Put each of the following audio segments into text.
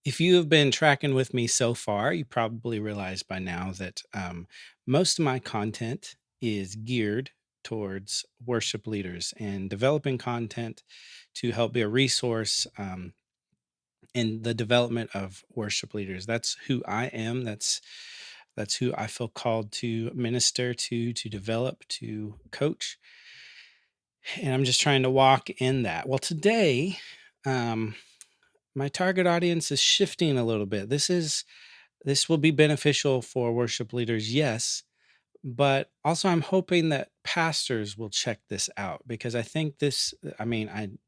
If you have been tracking with me so far, you probably realized by now that most of my content is geared towards worship leaders and developing content to help be a resource in the development of worship leaders. That's who I am. That's who I feel called to minister to develop, to coach, and I'm just trying to walk in that. Well, today, um, my target audience is shifting a little bit. This will be beneficial for worship leaders, yes, but also I'm hoping that pastors will check this out because I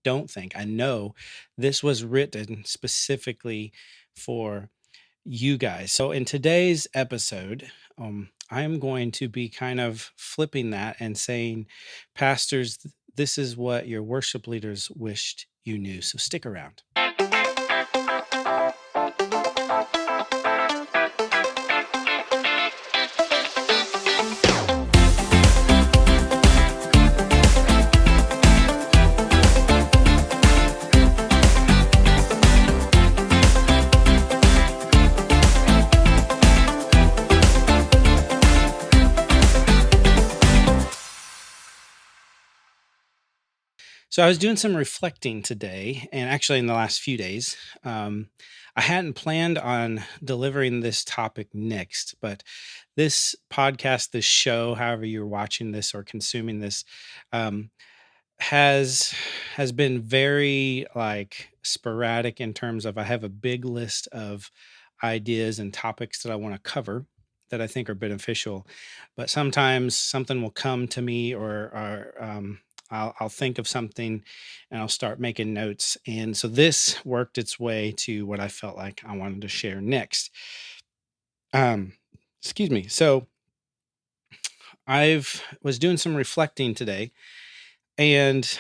don't think, I know this was written specifically for you guys. So in today's episode, I'm going to be kind of flipping that and saying, pastors, this is what your worship leaders wished you knew. So stick around. So I was doing some reflecting today, and actually in the last few days. I hadn't planned on delivering this topic next, but this podcast, this show, however you're watching this or consuming this, um, has has been very like sporadic in terms of I have a big list of ideas and topics that I want to cover that I think are beneficial, but sometimes something will come to me or I'll think of something and I'll start making notes. And so this worked its way to what I felt like I wanted to share next. Um, excuse me. So I've was doing some reflecting today, and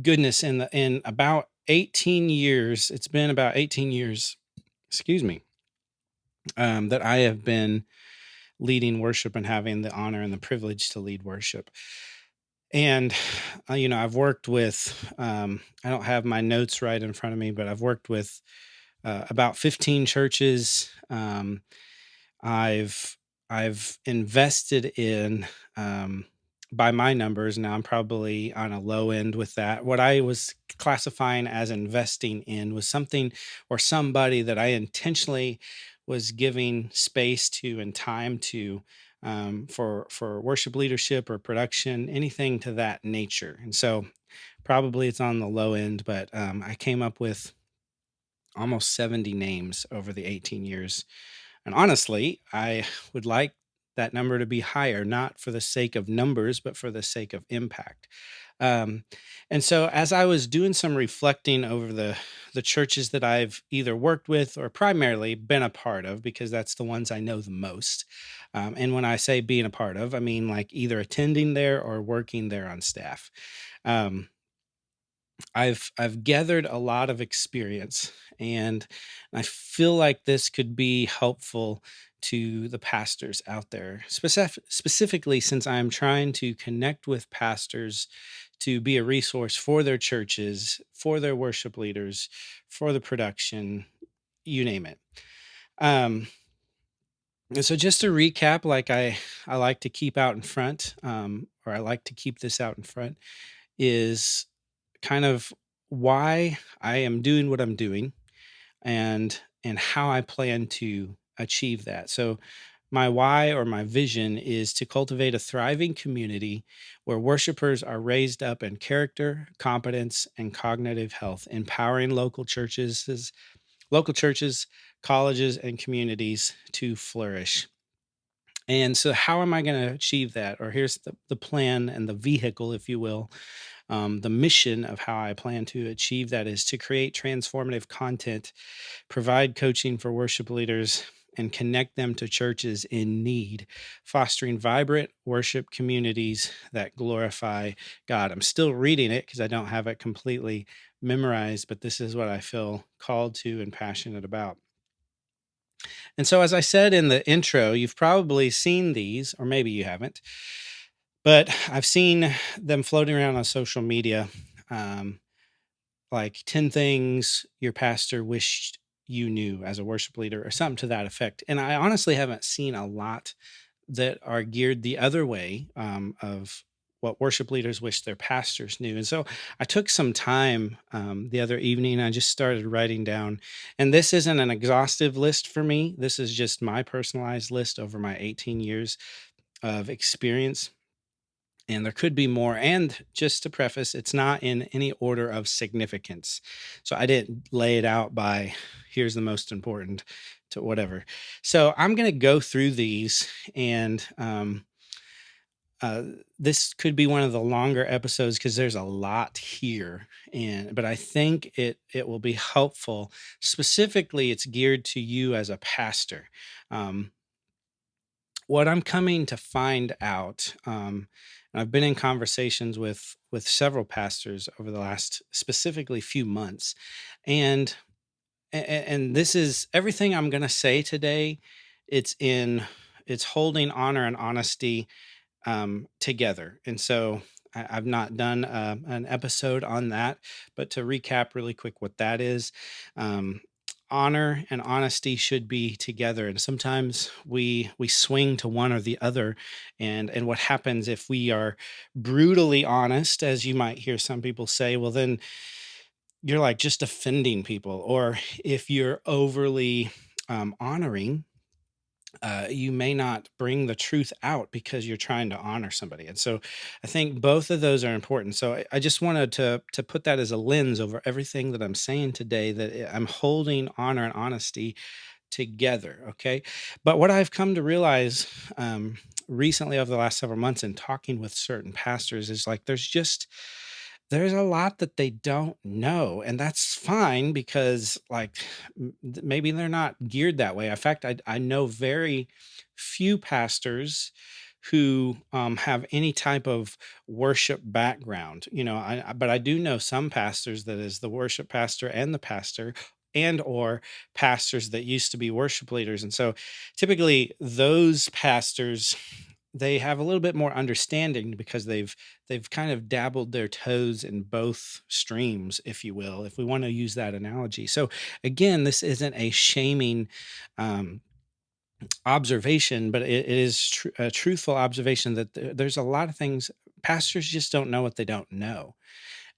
goodness, in about 18 years, it's been about 18 years, excuse me, that I have been leading worship and having the honor and the privilege to lead worship. And, I've worked with, I don't have my notes right in front of me, but I've worked with about 15 churches. I've I've invested in, by my numbers, now I'm probably on a low end with that. What I was classifying as investing in was something or somebody that I intentionally was giving space to and time to, for worship leadership or production, anything to that nature. And so probably it's on the low end, but I came up with almost 70 names over the 18 years. And honestly, I would like that number to be higher, not for the sake of numbers, but for the sake of impact. Um, and so, as I was doing some reflecting over the churches that I've either worked with or primarily been a part of, because that's the ones I know the most. And when I say being a part of, I mean like either attending there or working there on staff. Um, I've gathered a lot of experience, and I feel like this could be helpful to the pastors out there, specifically since I'm trying to connect with pastors to be a resource for their churches, for their worship leaders, for the production, you name it. Um, and so just to recap, like I like to keep out in front, or I like to keep this out in front, is kind of why I am doing what I'm doing and how I plan to achieve that. So my why or my vision is to cultivate a thriving community where worshipers are raised up in character, competence, and cognitive health, empowering local churches, colleges, and communities to flourish. And so, how am I going to achieve that? Or here's the plan and the vehicle, if you will. The mission of how I plan to achieve that is to create transformative content, provide coaching for worship leaders, and connect them to churches in need, fostering vibrant worship communities that glorify God. I'm still reading it because I don't have it completely memorized, but this is what I feel called to and passionate about. And so, as I said in the intro, you've probably seen these, or maybe you haven't, but I've seen them floating around on social media. Um, like 10 things your pastor wished you knew as a worship leader or something to that effect. And I honestly haven't seen a lot that are geared the other way, of what worship leaders wish their pastors knew. And so I took some time, the other evening. I just started writing down, and this isn't an exhaustive list for me. This is just my personalized list over my 18 years of experience. And there could be more. And just to preface, it's not in any order of significance. So I didn't lay it out by here's the most important to whatever. So I'm going to go through these, and uh, this could be one of the longer episodes because there's a lot here. And but I think it will be helpful. Specifically, it's geared to you as a pastor. Um, what I'm coming to find out, and I've been in conversations with several pastors over the last specifically few months, and and this is everything I'm going to say today. It's in it's holding honor and honesty, together. And so I've not done an episode on that, but to recap really quick what that is, um, honor and honesty should be together. And sometimes we swing to one or the other. And what happens if we are brutally honest, as you might hear some people say, well, then you're like just offending people. Or if you're overly honoring, you may not bring the truth out because you're trying to honor somebody. And so I think both of those are important. So I just wanted to put that as a lens over everything that I'm saying today, that I'm holding honor and honesty together. Okay. But what I've come to realize, recently over the last several months in talking with certain pastors is like there's a lot that they don't know, and that's fine because like maybe they're not geared that way. In fact, I know very few pastors who have any type of worship background. But I do know some pastors that is the worship pastor and the pastor, and or pastors that used to be worship leaders. And so typically those pastors, they have a little bit more understanding because they've kind of dabbled their toes in both streams, if you will, if we want to use that analogy. So again, this isn't a shaming um, observation, but it is a truthful observation that there's a lot of things pastors just don't know what they don't know,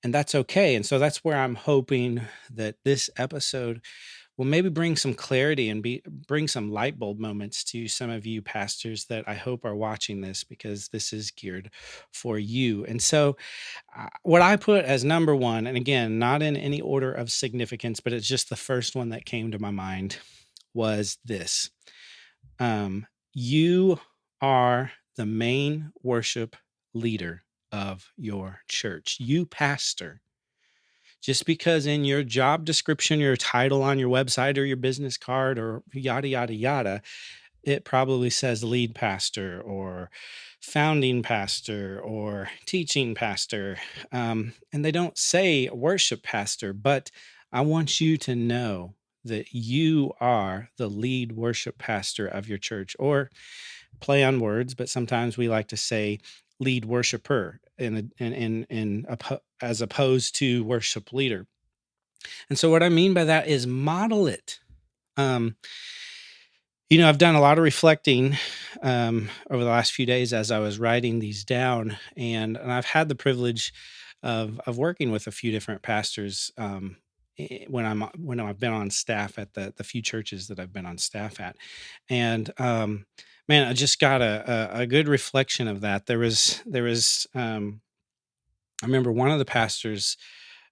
and that's okay. And so that's where I'm hoping that this episode will maybe bring some clarity and bring some light bulb moments to some of you pastors that I hope are watching this, because this is geared for you. And so what I put as number one, and again, not in any order of significance, but it's just the first one that came to my mind, was this: you are the main worship leader of your church. You pastor. Just because in your job description, your title on your website or your business card or yada, yada, yada, it probably says lead pastor or founding pastor or teaching pastor. And they don't say worship pastor, but I want you to know that you are the lead worship pastor of your church, or play on words, but sometimes we like to say lead worshiper as opposed to worship leader. And so what I mean by that is model it. Um, I've done a lot of reflecting over the last few days as I was writing these down, and I've had the privilege of working with a few different pastors, when I've been on staff at the few churches that I've been on staff at, and man, I just got a good reflection of that. There was I remember one of the pastors.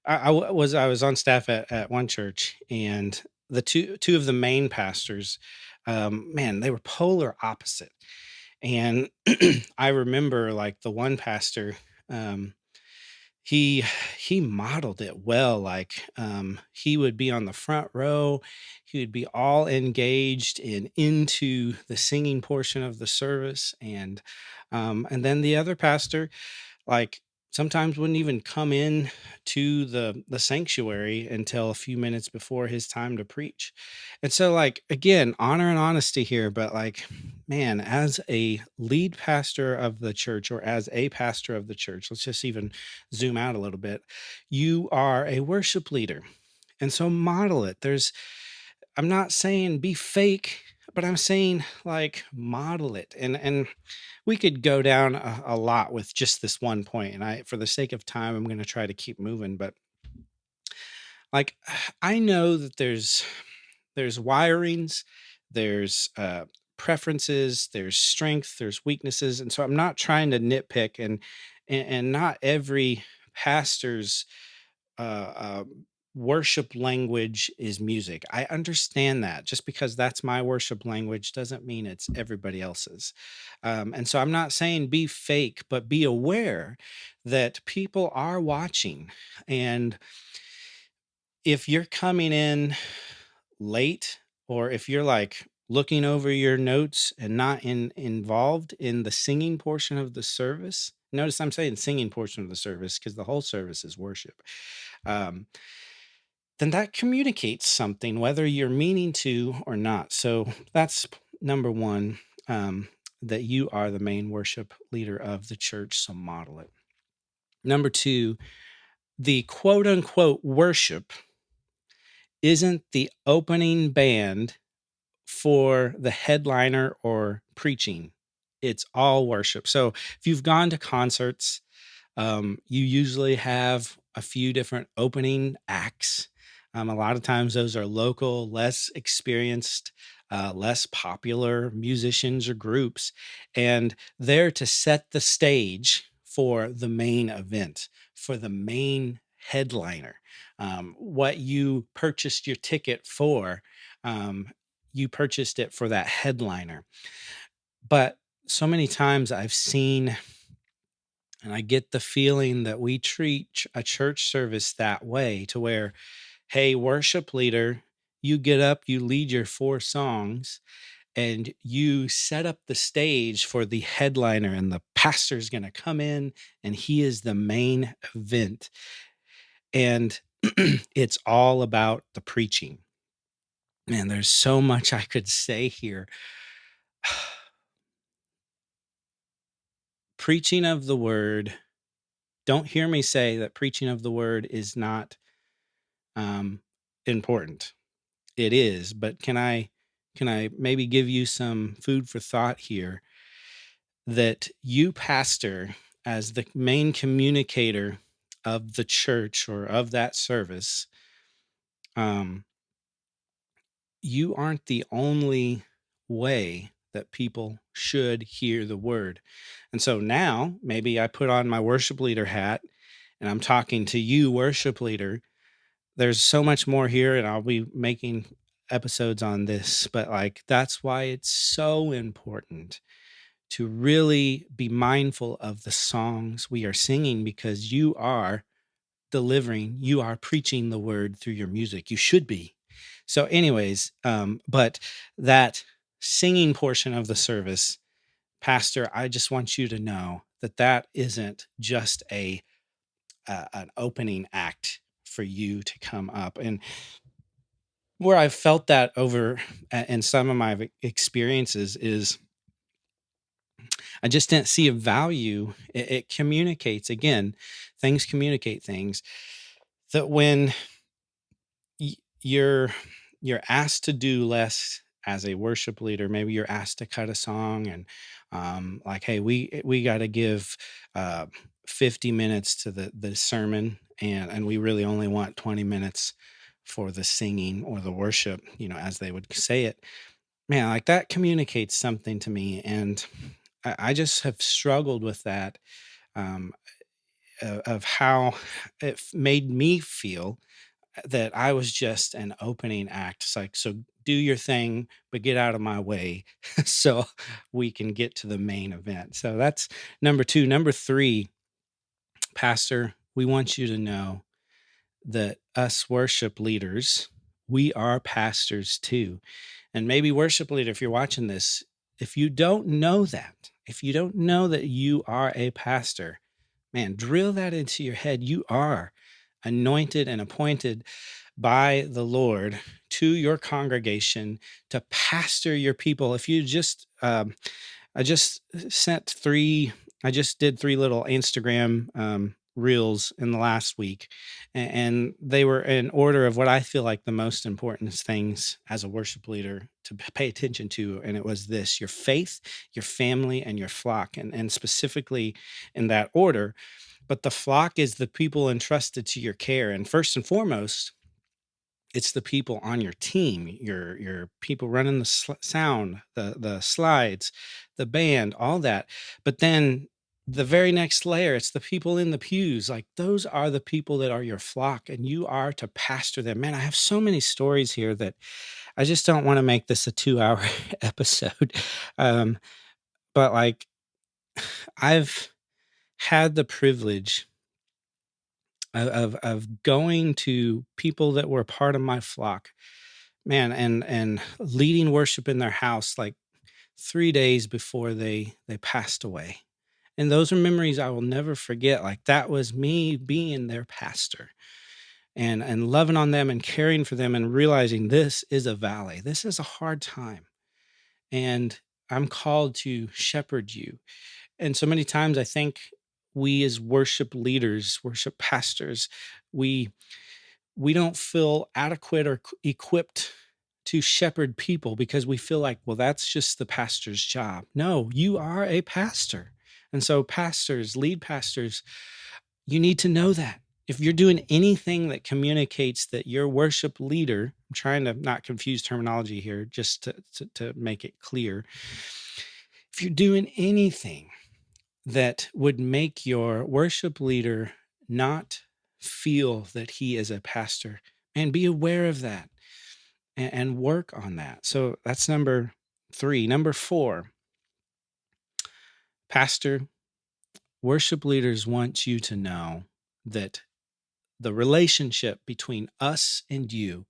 I was on staff at one church, and the two of the main pastors, man, they were polar opposite. And I remember like the one pastor, um, he he modeled it well. Like, he would be on the front row, he would be all engaged in into the singing portion of the service, and then the other pastor, like, sometimes wouldn't even come in to the sanctuary until a few minutes before his time to preach. And so, like, again, honor and honesty here, but like, man, as a lead pastor of the church, or as a pastor of the church, let's just even zoom out a little bit. You are a worship leader, and so model it. I'm not saying be fake, but I'm saying, like, model it. And we could go down a lot with just this one point, and for the sake of time, I'm going to try to keep moving. But like, I know that there's wirings, there's preferences, there's strength, there's weaknesses, and so I'm not trying to nitpick. And not every pastor's uh, uh, worship language is music. I understand that. Just because that's my worship language doesn't mean it's everybody else's. And so I'm not saying be fake, but be aware that people are watching. And if you're coming in late, or if you're like looking over your notes and not involved in the singing portion of the service, notice I'm saying singing portion of the service because the whole service is worship. Um, then that communicates something, whether you're meaning to or not. So that's number one, that you are the main worship leader of the church. So model it. Number two, the quote unquote worship isn't the opening band for the headliner or preaching. It's all worship. So if you've gone to concerts, you usually have a few different opening acts. A lot of times those are local, less experienced, less popular musicians or groups, and they're to set the stage for the main event, for the main headliner. What you purchased your ticket for, um, you purchased it for that headliner. But so many times I've seen, and I get the feeling that we treat a church service that way, to where, hey, worship leader, you get up, you lead your four songs, and you set up the stage for the headliner, and the pastor's going to come in, and he is the main event. And it's all about the preaching. Man, there's so much I could say here. Preaching of the word, don't hear me say that preaching of the word is not um, important. It is, but can I maybe give you some food for thought here, that you, pastor, as the main communicator of the church or of that service, um, you aren't the only way that people should hear the word. And so now maybe I put on my worship leader hat and I'm talking to you, worship leader. There's so much more here, and I'll be making episodes on this, but like, that's why it's so important to really be mindful of the songs we are singing, because you are delivering, you are preaching the word through your music. You should be. So, anyways, but that singing portion of the service, Pastor, I just want you to know that that isn't just an opening act for you to come up. And where I've felt that over in some of my experiences is, I just didn't see a value. It communicates, again, things communicate things, that when y- you're you're asked to do less as a worship leader, maybe you're asked to cut a song, and like, hey, we got to give uh 50 minutes to the sermon, and we really only want 20 minutes for the singing or the worship, as they would say it. Man, like, that communicates something to me, and I just have struggled with that, um, of how made me feel, that I was just an opening act. It's like, so do your thing, but get out of my way so we can get to the main event. So that's number two. Number three, Pastor, we want you to know that us worship leaders, we are pastors too. And maybe, worship leader, if you're watching this, if you don't know that, if you don't know that you are a pastor, Man, drill that into your head. You are anointed and appointed by the Lord to your congregation to pastor your people. If you just, I just sent three, I just did three little Instagram reels in the last week, and they were in order of what I feel like the most important things as a worship leader to pay attention to. And it was this: your faith, your family, and your flock. And specifically in that order. But the flock is the people entrusted to your care. And first and foremost, it's the people on your team, your people running the sound, the slides, the band, all that. But then the very next layer, it's the people in the pews. Like those are the people that are your flock, and you are to pastor them. Man, I have so many stories here that I just don't want to make this a 2 hour episode. Um, but like I've had the privilege of going to people that were part of my flock, man, and leading worship in their house like 3 days before they passed away. And those are memories I will never forget. Like that was me being their pastor and loving on them and caring for them and realizing this is a valley. This is a hard time. And I'm called to shepherd you. And so many times I think we as worship leaders, worship pastors, we we don't feel adequate or equipped to shepherd people because we feel like, well, that's just the pastor's job. No, you are a pastor. And so, pastors, lead pastors, you need to know that. If you're doing anything that communicates that your worship leader, I'm trying to not confuse terminology here just to make it clear. If you're doing anything that would make your worship leader not feel that he is a pastor, and be aware of that and work on that. So that's number three. Number four, pastor, worship leaders want you to know that the relationship between us and you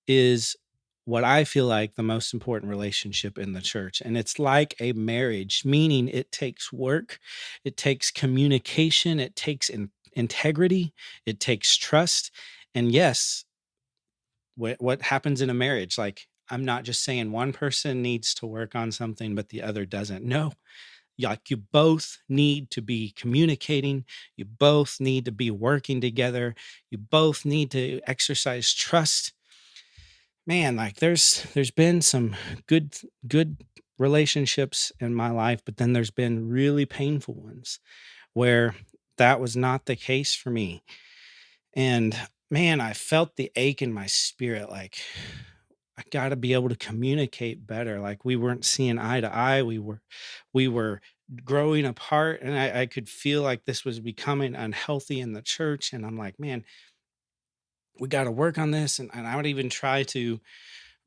is what I feel like the most important relationship in the church. And it's like a marriage, meaning it takes work, it takes communication, it takes integrity, it takes trust. And yes, what happens in a marriage? Like, I'm not just saying one person needs to work on something, but the other doesn't. No, like you both need to be communicating, you both need to be working together, you both need to exercise trust. Man, like there's been some good relationships in my life, but then there's been really painful ones where that was not the case for me. And man, I felt the ache in my spirit, like I got to be able to communicate better. Like we weren't seeing eye to eye. We were growing apart, and I could feel like this was becoming unhealthy in the church. And I'm like, man, we got to work on this. And I would even try to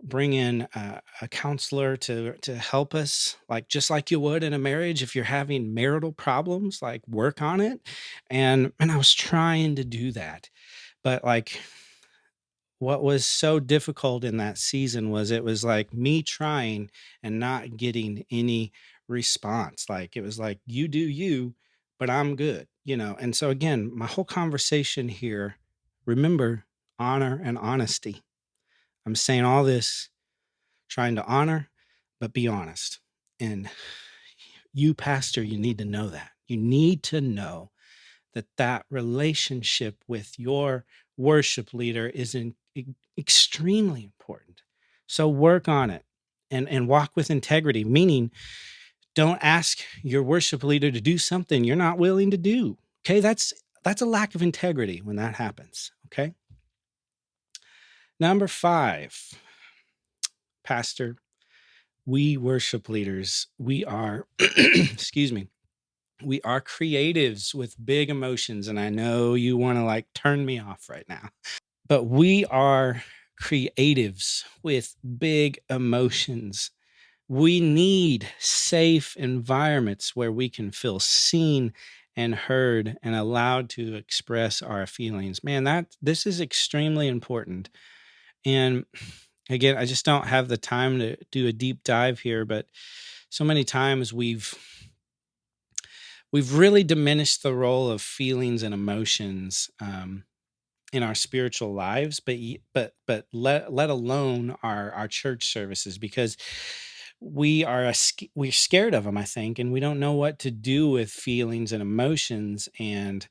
bring in a counselor to help us, like just like you would in a marriage. If you're having marital problems, like work on it. And I was trying to do that, but like what was so difficult in that season was it was like me trying and not getting any response. Like it was like, you do you, but I'm good, you know. And so again, my whole conversation here, remember, honor and honesty. I'm saying all this trying to honor, but be honest. And you, pastor, you need to know that. You need to know that that relationship with your worship leader is extremely important. So work on it and walk with integrity, meaning don't ask your worship leader to do something you're not willing to do. Okay, that's a lack of integrity when that happens. Okay. Number five, pastor, we worship leaders, we are, excuse me, we are creatives with big emotions. And I know you want to like turn me off right now, but we are creatives with big emotions. We need safe environments where we can feel seen and heard and allowed to express our feelings. Man, that this is extremely important. And again, I just don't have the time to do a deep dive here, but so many times we've really diminished the role of feelings and emotions in our spiritual lives, but let alone our church services, because we're scared of them, I think, and we don't know what to do with feelings and emotions. And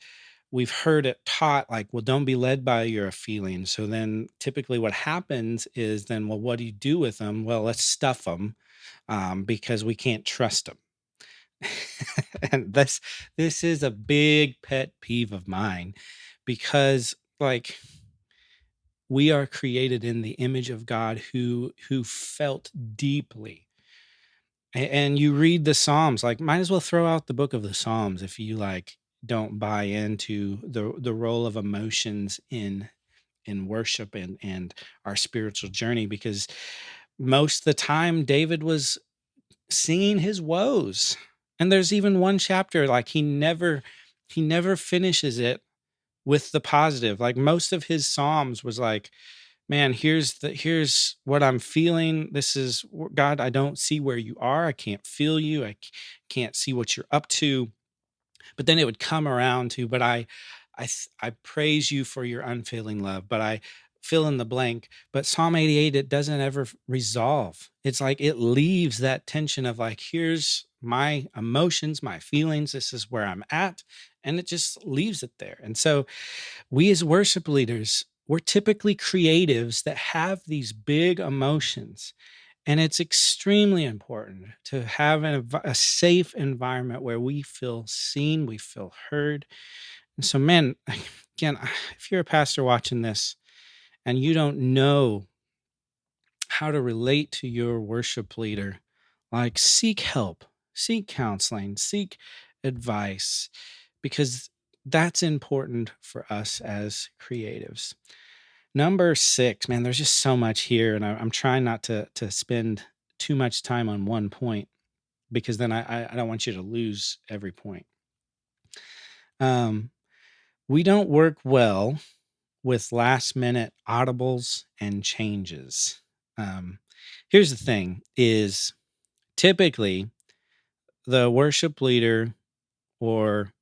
we've heard it taught like, well, don't be led by your feelings. So then typically what happens is, then, well, what do you do with them? Well, let's stuff them, because we can't trust them. And this is a big pet peeve of mine, because like, we are created in the image of God, who felt deeply. And you read the Psalms, like, might as well throw out the book of the Psalms if you like don't buy into the role of emotions in worship and our spiritual journey, because most of the time David was singing his woes. And there's even one chapter, like, he never finishes it with the positive. Like, most of his psalms was like, man, here's what I'm feeling. This is God, I don't see where you are. I can't feel you. Can't see what you're up to. But then it would come around to, but I praise you for your unfailing love, but I fill in the blank. But Psalm 88, it doesn't ever resolve. It's like it leaves that tension of like, here's my emotions, my feelings, this is where I'm at, and it just leaves it there. And so we as worship leaders, we're typically creatives that have these big emotions. And it's extremely important to have a safe environment where we feel seen, we feel heard. And so, man, again, if you're a pastor watching this and you don't know how to relate to your worship leader, like, seek help, seek counseling, seek advice, because that's important for us as creatives. Number 6, man, there's just so much here, and I'm trying not to spend too much time on one point, because then I don't want you to lose every point. Um, we don't work well with last minute audibles and changes. Um, Here's the thing: is typically the worship leader, or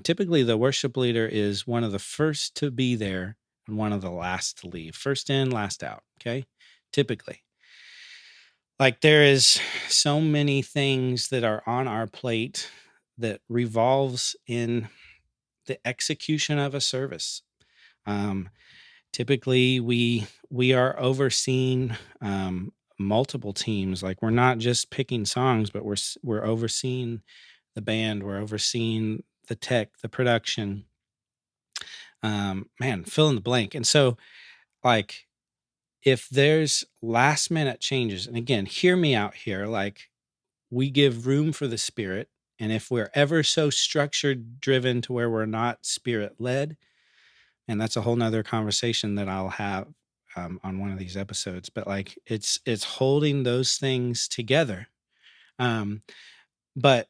typically the worship leader is one of the first to be there and one of the last to leave. First in, last out. Okay. Typically, like, there is so many things that are on our plate that revolves in the execution of a service. Um, Typically, we are overseeing multiple teams. Like, we're not just picking songs, but we're overseeing the band, we're overseeing the tech, the production, man, fill in the blank. And so, like, if there's last minute changes, and again, hear me out here, like, we give room for the spirit. And if we're ever so structured driven to where we're not spirit led, and that's a whole nother conversation that I'll have on one of these episodes, but like, it's holding those things together. Um, but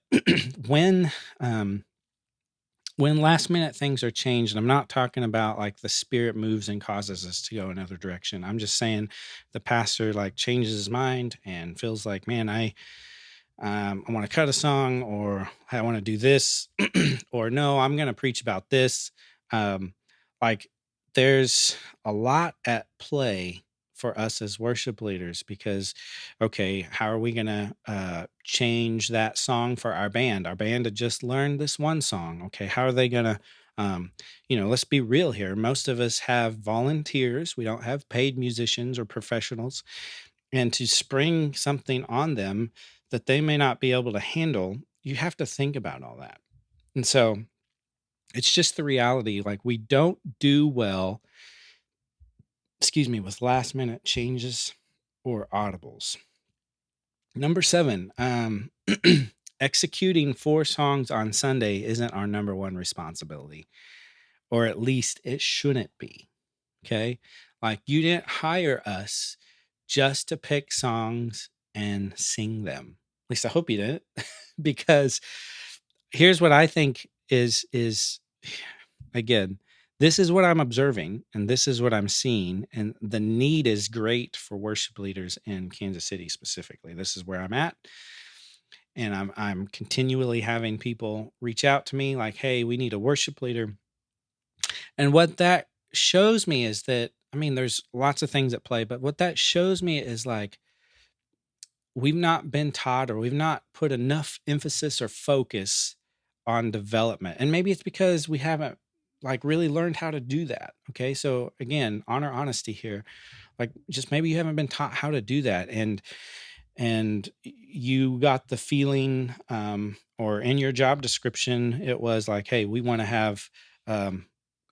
when um, when last minute things are changed, and I'm not talking about like the spirit moves and causes us to go another direction. I'm just saying the pastor like changes his mind and feels like, man, I want to cut a song, or I want to do this, or no, I'm going to preach about this. Um, like, there's a lot at play for us as worship leaders, because, okay, how are we going to change that song for our band? Our band had just learned this one song. Okay, how are they going to? Let's be real here. Most of us have volunteers. We don't have paid musicians or professionals, and to spring something on them that they may not be able to handle, you have to think about all that. And so it's just the reality. Like, we don't do well, excuse me, with last minute changes or audibles. Number 7, executing 4 songs on Sunday isn't our number one responsibility, or at least it shouldn't be. Okay. Like, you didn't hire us just to pick songs and sing them. At least I hope you didn't, because here's what I think is again, this is what I'm observing and this is what I'm seeing. And the need is great for worship leaders in Kansas City specifically. This is where I'm at. and I'm continually having people reach out to me like, "Hey, we need a worship leader." And what that shows me is that, I mean, there's lots of things at play, but what that shows me is like we've not been taught or we've not put enough emphasis or focus on development. And maybe it's because we haven't like really learned how to do that. Okay. So again, honor honesty here. Like just maybe you haven't been taught how to do that. And you got the feeling or in your job description it was like, hey, we want to have um,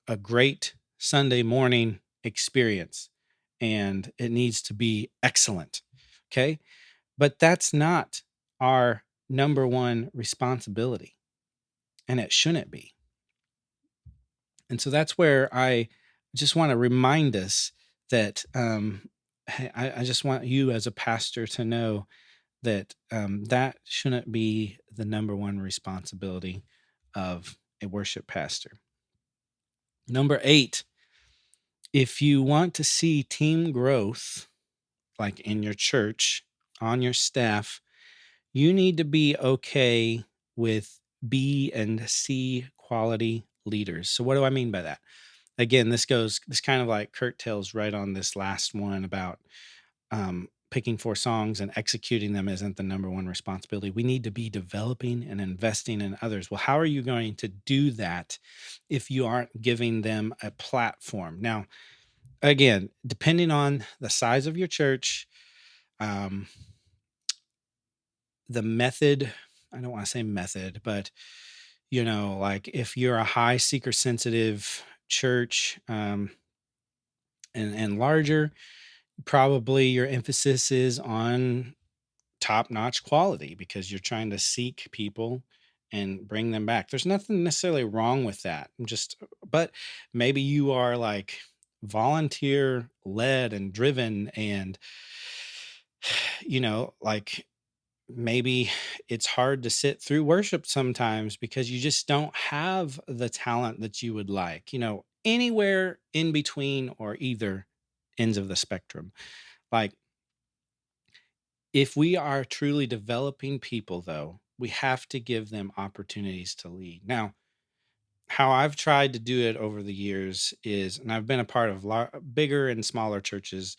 a great Sunday morning experience and it needs to be excellent. Okay, but that's not our number one responsibility, and it shouldn't be. And so that's where I just want to remind us that hey, I just want you as a pastor to know that that shouldn't be the number one responsibility of a worship pastor. Number eight, if you want to see team growth, like in your church, on your staff, you need to be okay with B and C quality leaders. So, what do I mean by that? Again, this kind of like curtails right on this last one about picking four songs and executing them isn't the number one responsibility. We need to be developing and investing in others. Well, how are you going to do that if you aren't giving them a platform? Now, again, depending on the size of your church, um, the method, I don't want to say method, but like if you're a high seeker sensitive church and larger, probably your emphasis is on top notch quality because you're trying to seek people and bring them back. There's nothing necessarily wrong with that. But maybe you are like volunteer led and driven and, like maybe it's hard to sit through worship sometimes because you just don't have the talent that you would like, anywhere in between or either ends of the spectrum. Like, if we are truly developing people, though, we have to give them opportunities to lead. Now, how I've tried to do it over the years is, and I've been a part of bigger and smaller churches,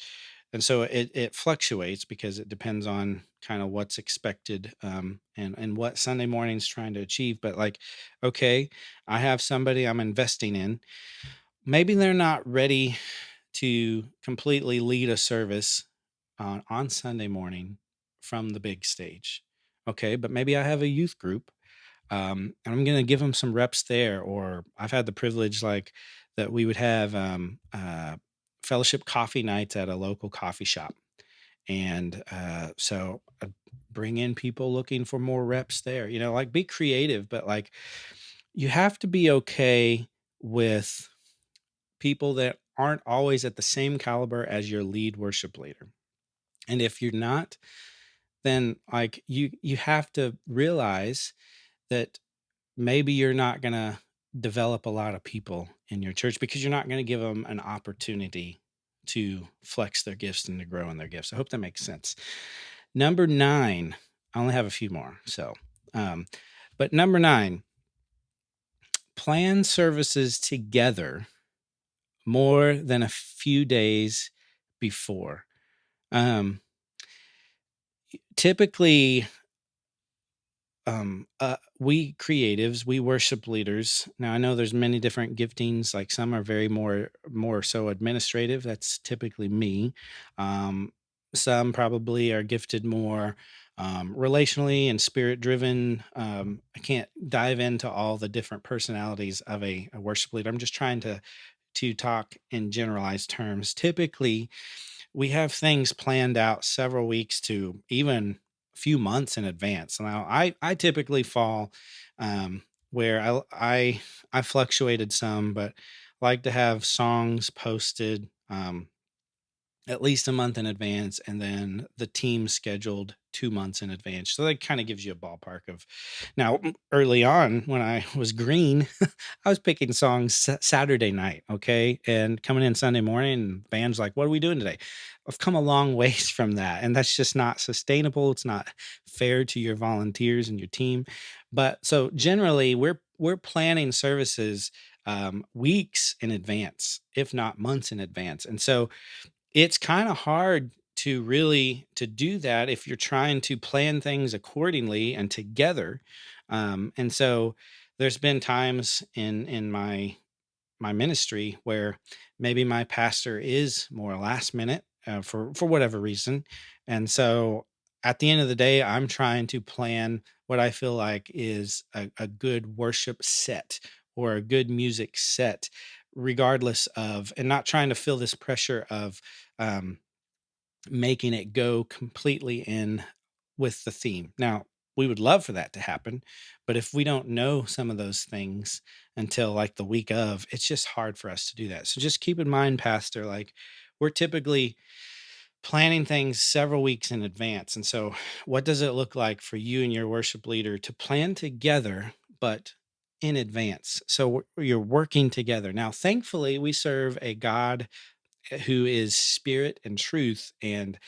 and so it fluctuates because it depends on kind of what's expected and what Sunday morning's trying to achieve. But like, okay, I have somebody I'm investing in. Maybe they're not ready to completely lead a service on Sunday morning from the big stage. Okay, but maybe I have a youth group and I'm going to give them some reps there. Or I've had the privilege like that we would have fellowship coffee nights at a local coffee shop. And so I bring in people looking for more reps there, like be creative, but like you have to be okay with people that aren't always at the same caliber as your lead worship leader. And if you're not, then like you have to realize that maybe you're not going to develop a lot of people in your church because you're not going to give them an opportunity to flex their gifts and to grow in their gifts. I hope that makes sense. Number 9, I only have a few more. So, um, but number 9, plan services together more than a few days before. Um, Typically, we creatives, we worship leaders. Now I know there's many different giftings, like some are very more so administrative. That's typically me. um some probably are gifted more relationally and spirit driven. I can't dive into all the different personalities of a worship leader. I'm just trying to talk in generalized terms. Typically we have things planned out several weeks to even a few months in advance. Now, I typically fall where I fluctuated some, but like to have songs posted at least a month in advance, and then the team scheduled 2 months in advance. So that kind of gives you a ballpark of. Now, early on when I was green, I was picking songs Saturday night, okay, and coming in Sunday morning, and band's like, "What are we doing today?" I've come a long ways from that, and that's just not sustainable. It's not fair to your volunteers and your team. But so generally, we're planning services weeks in advance, if not months in advance, and so it's kinda hard to really to do that if you're trying to plan things accordingly and together, and so there's been times in my ministry where maybe my pastor is more last minute, for whatever reason, and so at the end of the day, I'm trying to plan what I feel like is a good worship set or a good music set, regardless of, and not trying to feel this pressure of, um, making it go completely in with the theme. Now, we would love for that to happen, but if we don't know some of those things until like the week of, it's just hard for us to do that. So just keep in mind, Pastor, like we're typically planning things several weeks in advance. And so, what does it look like for you and your worship leader to plan together, but in advance? So, you're working together. Now, thankfully, we serve a God who is spirit and truth, and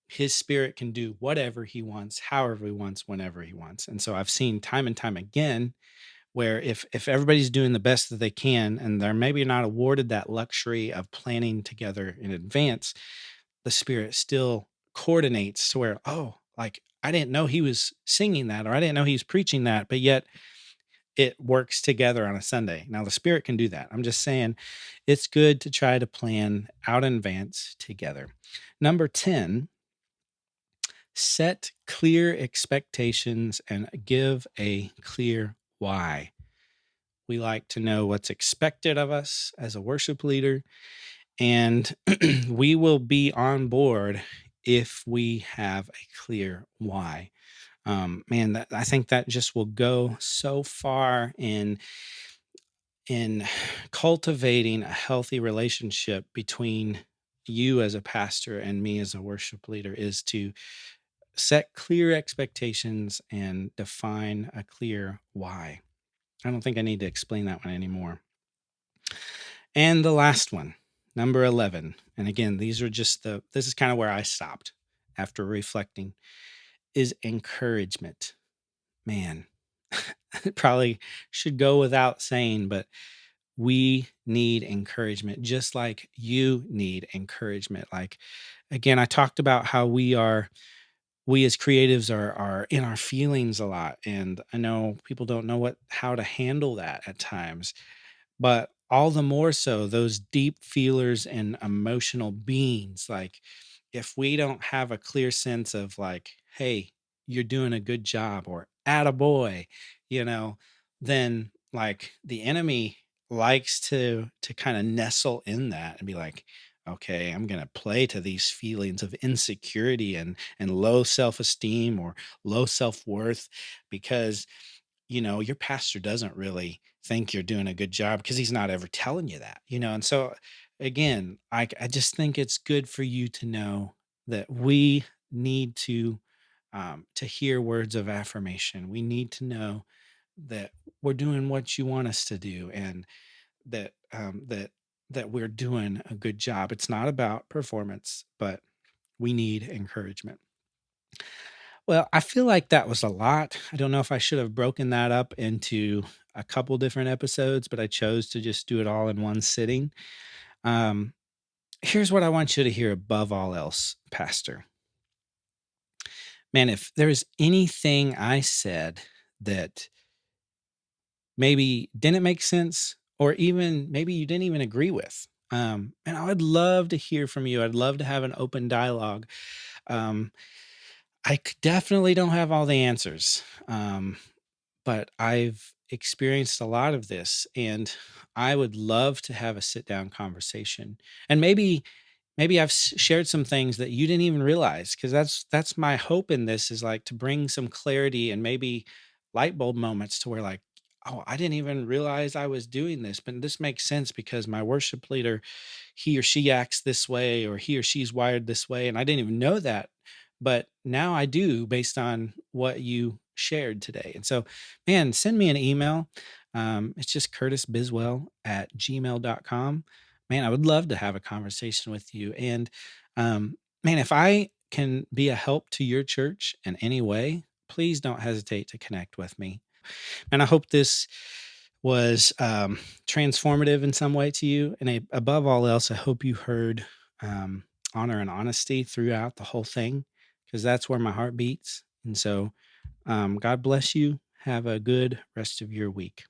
his spirit can do whatever he wants, however he wants, whenever he wants. And so I've seen time and time again where if everybody's doing the best that they can and they're maybe not awarded that luxury of planning together in advance, the spirit still coordinates to where, oh, like I didn't know he was singing that, or I didn't know he was preaching that, but yet it works together on a Sunday. Now the spirit can do that. I'm just saying it's good to try to plan out in advance together. Number 10, set clear expectations and give a clear why. We like to know what's expected of us as a worship leader, and we will be on board if we have a clear why. Man, I think that just will go so far in cultivating a healthy relationship between you as a pastor and me as a worship leader, is to set clear expectations and define a clear why. I don't think I need to explain that one anymore. And the last one, number 11. And again, this is kind of where I stopped after reflecting, is encouragement. Man, it probably should go without saying, but we need encouragement just like you need encouragement. Like, again, I talked about how we as creatives are in our feelings a lot, and I know people don't know what how to handle that at times, but all the more so those deep feelers and emotional beings, like if we don't have a clear sense of like, hey, you're doing a good job, or attaboy, you know, then like the enemy likes to kind of nestle in that and be like, okay, I'm gonna play to these feelings of insecurity and low self-esteem or low self-worth, because your pastor doesn't really think you're doing a good job because he's not ever telling you that, and so again, I just think it's good for you to know that we need to hear words of affirmation. We need to know that we're doing what you want us to do, and that we're doing a good job. It's not about performance, but we need encouragement. Well, I feel like that was a lot. I don't know if I should have broken that up into a couple different episodes, but I chose to just do it all in one sitting. Um, Here's what I want you to hear above all else, Pastor. Man, if there's anything I said that maybe didn't make sense, or even maybe you didn't even agree with, and I would love to hear from you. I'd love to have an open dialogue. Um, definitely don't have all the answers. But I've experienced a lot of this, and I would love to have a sit down conversation. And maybe I've shared some things that you didn't even realize, because that's my hope in this, is like to bring some clarity and maybe light bulb moments to where like oh, I didn't even realize I was doing this, but this makes sense because my worship leader, he or she acts this way, or he or she's wired this way. And I didn't even know that. But now I do based on what you shared today. And so, man, send me an email. It's just curtisbiswell@gmail.com. Man, I would love to have a conversation with you. And man, if I can be a help to your church in any way, please don't hesitate to connect with me. And I hope this was transformative in some way to you. And above all else, I hope you heard honor and honesty throughout the whole thing, because that's where my heart beats. And so, God bless you. Have a good rest of your week.